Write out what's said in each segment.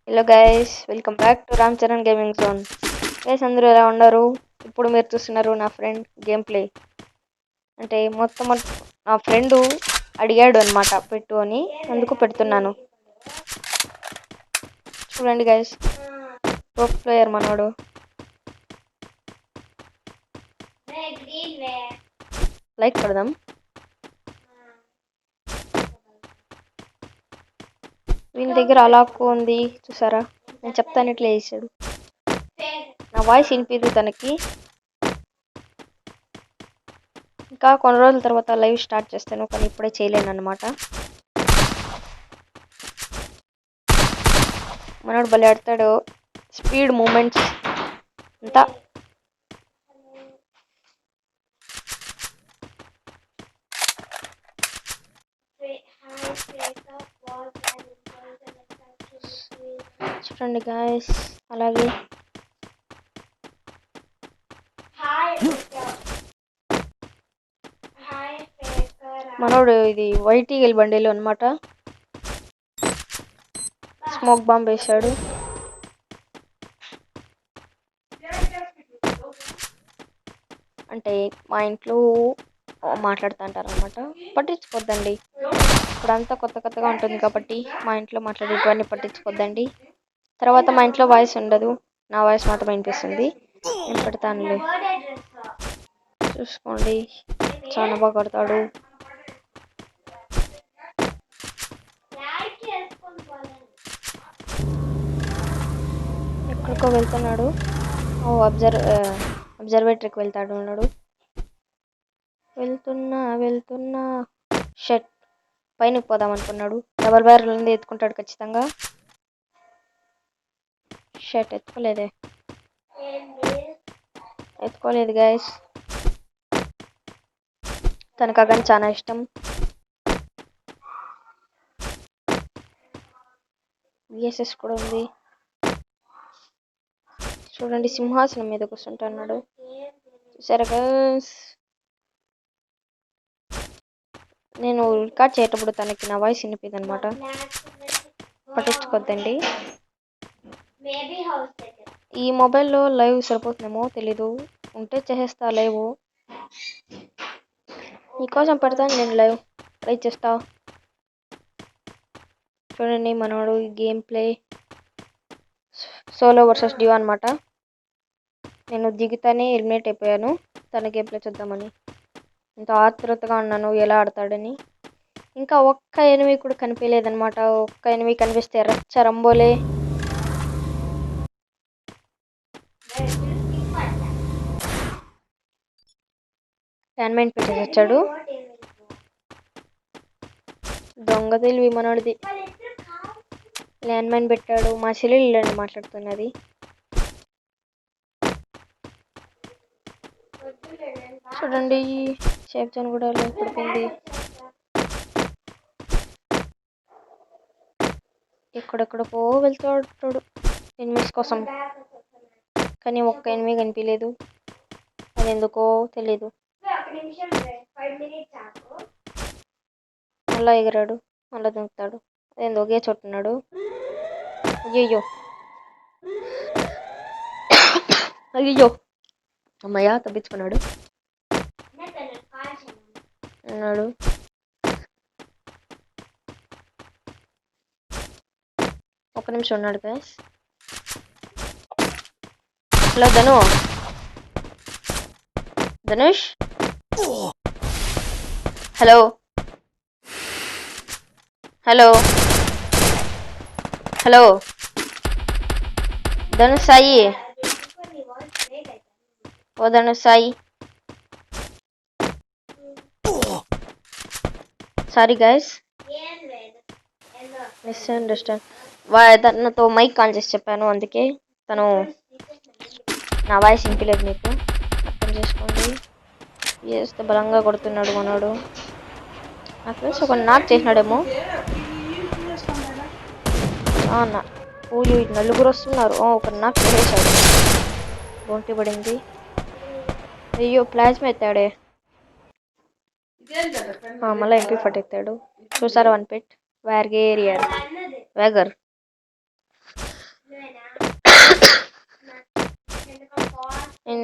Hello guys, welcome back to Ram Charan gaming zone. Guys అందరూ ఎలా ఉన్నారు? ఇప్పుడు మీరు చూస్తున్నారు నా ఫ్రెండ్ గేమ్ ప్లే. అంటే మొత్తం నా ఫ్రెండ్ అడిగాడు అనమాట పెట్టు అని, అందుకు పెడుతున్నాను. చూడండి గైస్, ప్రో ప్లేయర్ మనోడు. లైక్ కొడదాం. వీని దగ్గర అలాక్కు ఉంది చూసారా? నేను చెప్తాను ఇట్లా చేసాడు. నా వాయిస్ వినిపిదు తనకి. ఇంకా కొన్ని రోజుల తర్వాత లైవ్ స్టార్ట్ చేస్తాను, కానీ ఇప్పుడే చేయలేను అనమాట. మనోడు భలే ఆడతాడు, స్పీడ్ మూమెంట్స్ అంతా. చూడండి గాయస్, అలాగే మనోడు ఇది వైట్ ఈగల్ బండిలో అనమాట. స్మోక్ బాంబ్ వేశాడు. అంటే మా ఇంట్లో మాట్లాడుతూ అంటారు అనమాట, పట్టించుకోద్దండి. ఇప్పుడంతా కొత్త కొత్తగా ఉంటుంది కాబట్టి మా ఇంట్లో మాట్లాడేటివన్నీ పట్టించుకోద్దండి. తర్వాత మా ఇంట్లో వాయిస్ ఉండదు, నా వాయిస్ మాత్రం వినిపిస్తుంది. నేను పెడతానులే, చూసుకోండి. చాలా బాగా కొడతాడు. ఎక్కడికో వెళ్తున్నాడు. అబ్జర్వేటరీకి వెళ్తాడు అన్నాడు. వెళ్తున్నా షట్ పైనకి పోదాం అనుకున్నాడు. డబల్ బ్యారెల్ ఉంది, ఎత్తుకుంటాడు ఖచ్చితంగా. షట్ ఎత్తుకోలేదు గైస్. తనకు అగన్ చాలా ఇష్టం. విఎస్ఎస్ కూడా ఉంది. చూడండి, సింహాసనం మీద కూర్చుంటున్నాడు. చూసారా గైస్? నేను రికార్డ్ చేసేటప్పుడు తనకి నా వాయిస్ వినిపిది అనమాట, పట్టించుకోద్దండి. ఈ మొబైల్లో లైవ్ సరిపోతుందేమో తెలీదు, ఉంటే చేసేస్తా లైవ్. నీకోసం పెడతాను నేను లైవ్, ట్రై చేస్తా. చూడండి మనోడు గేమ్ ప్లే సోలో వర్సెస్ డియో అనమాట. నేను దిగుతానే ఎలిమినేట్ అయిపోయాను. తన గేమ్ ప్లే చూద్దామని ఇంత ఆతృతగా ఉన్నాను, ఎలా ఆడతాడని. ఇంకా ఒక్క ఎనిమి కూడా కనిపించలేదన్నమాట. ఒక్క ఎనిమి కనిపిస్తే రచ్చరంబోలే. ల్యాండ్మైన్ పెట్టేసి వచ్చాడు. దొంగ తెలివి మనోడిది. ల్యాండ్మైన్ పెట్టాడు. మా చెల్లెళ్ళు మాట్లాడుతున్నది. చూడండి, సేఫ్ జోన్ కూడా పడిపోయింది. ఎక్కడెక్కడికో వెళ్తాడు ఎనిమిస్ కోసం, కానీ ఒక్క ఎనిమి కనిపించలేదు. అది ఎందుకో తెలీదు. మళ్ళా ఎగిరాడు, మళ్ళా దుంకుతాడు. అదేందో ఒకే చోటున్నాడు. అయ్యో అయ్యో, అమ్మయ్య తప్పించుకున్నాడు. అన్నాడు. ఒక్క నిమిషం ఉన్నాడు guys. Hello Dhanush. Hello hello hello Dhanush Sai. Oh Dhanush Sai, sorry guys, misunderstand. తనతో మైక్ ఆన్ చేసి చెప్పాను, అందుకే తను నా వాయిస్ వినిపించలేదు. మీకు అర్థం చేసుకోండి. చేస్తే బలంగా కొడుతున్నాడు మనోడు. నాకు తెలిసి ఒక నాక్ చేసినాడేమో. నలుగురు వస్తున్నారు. ఒక నాక్ చేసేసాడు, బొంటి పడింది. అయ్యో, ప్లాస్మా ఎత్తాడే. మళ్ళీ ఎంపీ ఫట్ ఎత్తాడు. చూసారా? వన్ పిట్ వ్యాగర్.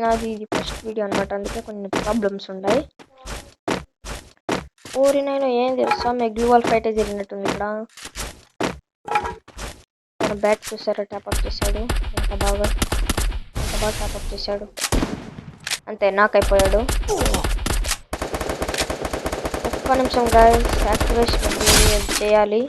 నాది ఇది ఫస్ట్ వీడియో అనమాట, అందుకే కొన్ని ప్రాబ్లమ్స్ ఉన్నాయి. ఊరినైనా ఏం తెలుసా, మెగ్లువాల్ ఫైటే జరిగినట్టుంది ఇక్కడ. తన బ్యాట్ చూసారా, ట్యాప్అప్ చేశాడు. ఎంత బాగా ట్యాప్అప్ చేశాడు. అంతే, నాకైపోయాడు. ఒక్క నిమిషం గాయస్, యాక్టివేషన్ చేయాలి.